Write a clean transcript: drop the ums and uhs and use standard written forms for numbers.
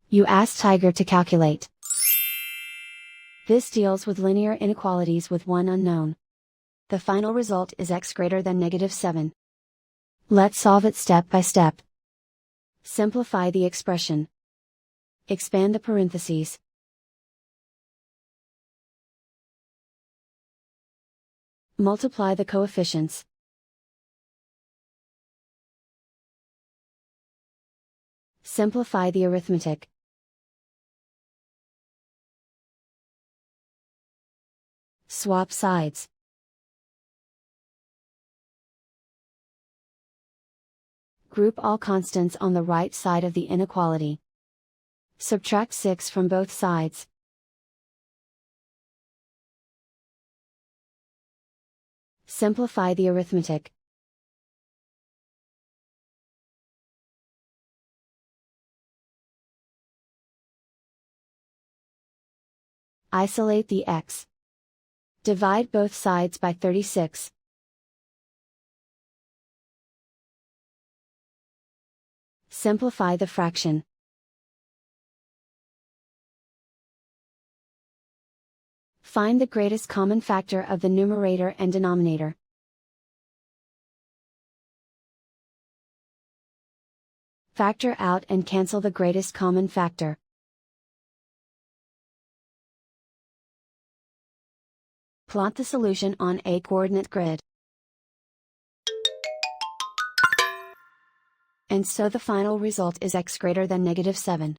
You ask Tiger to calculate. This deals with linear inequalities with one unknown. The final result is x greater than -7. Let's solve it step by step. Simplify the expression. Expand the parentheses. Multiply the coefficients. Simplify the arithmetic. Swap sides. Group all constants on the right side of the inequality. Subtract 6 from both sides. Simplify the arithmetic. Isolate the x. Divide both sides by 36. Simplify the fraction. Find the greatest common factor of the numerator and denominator. Factor out and cancel the greatest common factor. Plot the solution on a coordinate grid. And so the final result is x greater than -7.